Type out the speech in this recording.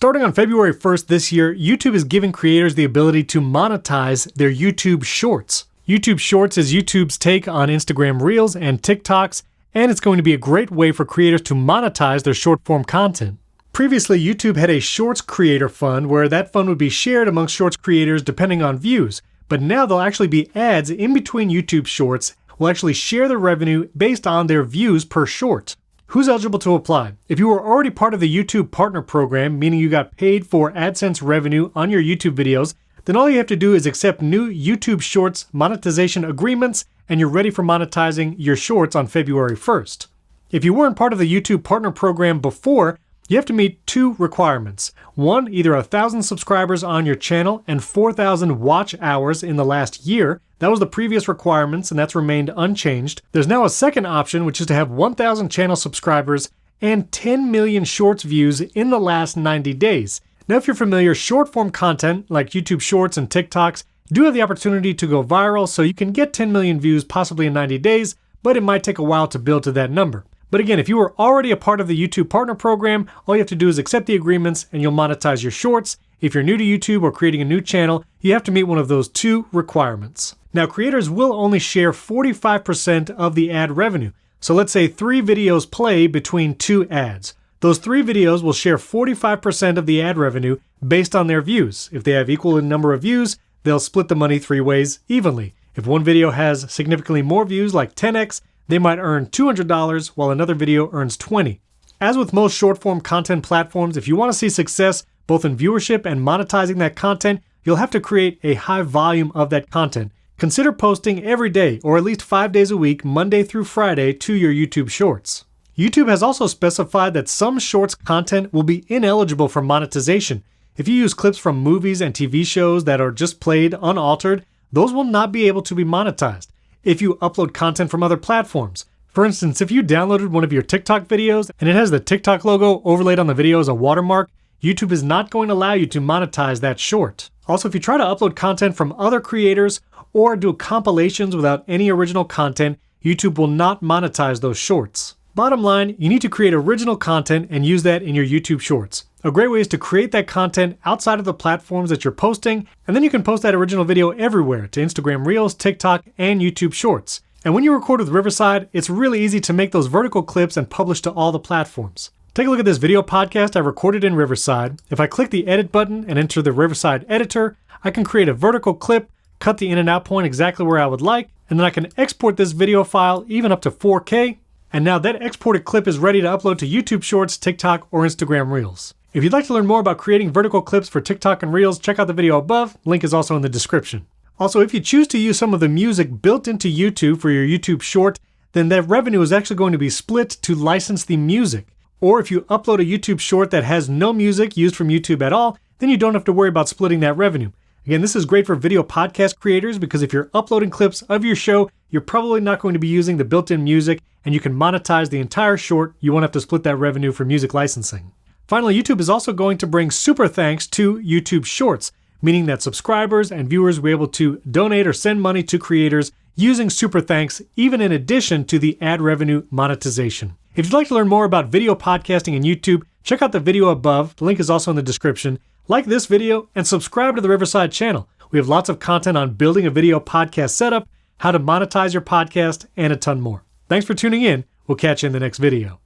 Starting on February 1st this year, YouTube is giving creators the ability to monetize their YouTube Shorts. YouTube Shorts is YouTube's take on Instagram Reels and TikToks, and it's going to be a great way for creators to monetize their short-form content. Previously, YouTube had a Shorts Creator Fund where that fund would be shared amongst Shorts creators depending on views, but now there'll actually be ads in between YouTube Shorts will actually share the revenue based on their views per short. Who's eligible to apply? If you were already part of the YouTube Partner Program, meaning you got paid for AdSense revenue on your YouTube videos, then all you have to do is accept new YouTube Shorts monetization agreements, and you're ready for monetizing your shorts on February 1st. If you weren't part of the YouTube Partner Program before, you have to meet two requirements. One, either 1,000 subscribers on your channel and 4,000 watch hours in the last year. That was the previous requirements, and that's remained unchanged. There's now a second option, which is to have 1,000 channel subscribers and 10 million shorts views in the last 90 days. Now, if you're familiar, short-form content like YouTube Shorts and TikToks do have the opportunity to go viral, so you can get 10 million views possibly in 90 days, but it might take a while to build to that number. But again, if you were already a part of the YouTube Partner Program, all you have to do is accept the agreements and you'll monetize your shorts. If you're new to YouTube or creating a new channel, you have to meet one of those two requirements. Now, creators will only share 45% of the ad revenue. So let's say 3 videos play between 2 ads. Those 3 videos will share 45% of the ad revenue based on their views. If they have equal in number of views, they'll split the money 3 ways evenly. If one video has significantly more views, like 10x, they might earn $200 while another video earns $20. As with most short-form content platforms, if you want to see success both in viewership and monetizing that content, you'll have to create a high volume of that content. Consider posting every day or at least 5 days a week, Monday through Friday, to your YouTube Shorts. YouTube has also specified that some Shorts content will be ineligible for monetization. If you use clips from movies and TV shows that are just played unaltered, those will not be able to be monetized. If you upload content from other platforms. For instance, if you downloaded one of your TikTok videos and it has the TikTok logo overlaid on the video as a watermark, YouTube is not going to allow you to monetize that short. Also, if you try to upload content from other creators or do compilations without any original content, YouTube will not monetize those shorts. Bottom line, you need to create original content and use that in your YouTube Shorts. A great way is to create that content outside of the platforms that you're posting, and then you can post that original video everywhere to Instagram Reels, TikTok, and YouTube Shorts. And when you record with Riverside, it's really easy to make those vertical clips and publish to all the platforms. Take a look at this video podcast I recorded in Riverside. If I click the edit button and enter the Riverside editor, I can create a vertical clip, cut the in and out point exactly where I would like, and then I can export this video file even up to 4K. And now that exported clip is ready to upload to YouTube Shorts, TikTok, or Instagram Reels. If you'd like to learn more about creating vertical clips for TikTok and Reels, check out the video above. Link is also in the description. Also, if you choose to use some of the music built into YouTube for your YouTube short, then that revenue is actually going to be split to license the music. Or if you upload a YouTube short that has no music used from YouTube at all, then you don't have to worry about splitting that revenue. Again, this is great for video podcast creators because if you're uploading clips of your show, you're probably not going to be using the built-in music, and you can monetize the entire short. You won't have to split that revenue for music licensing. Finally, YouTube is also going to bring super thanks to YouTube Shorts, meaning that subscribers and viewers will be able to donate or send money to creators using super thanks, even in addition to the ad revenue monetization. If you'd like to learn more about video podcasting and YouTube, check out the video above. The link is also in the description. Like this video and subscribe to the Riverside channel. We have lots of content on building a video podcast setup, how to monetize your podcast, and a ton more. Thanks for tuning in. We'll catch you in the next video.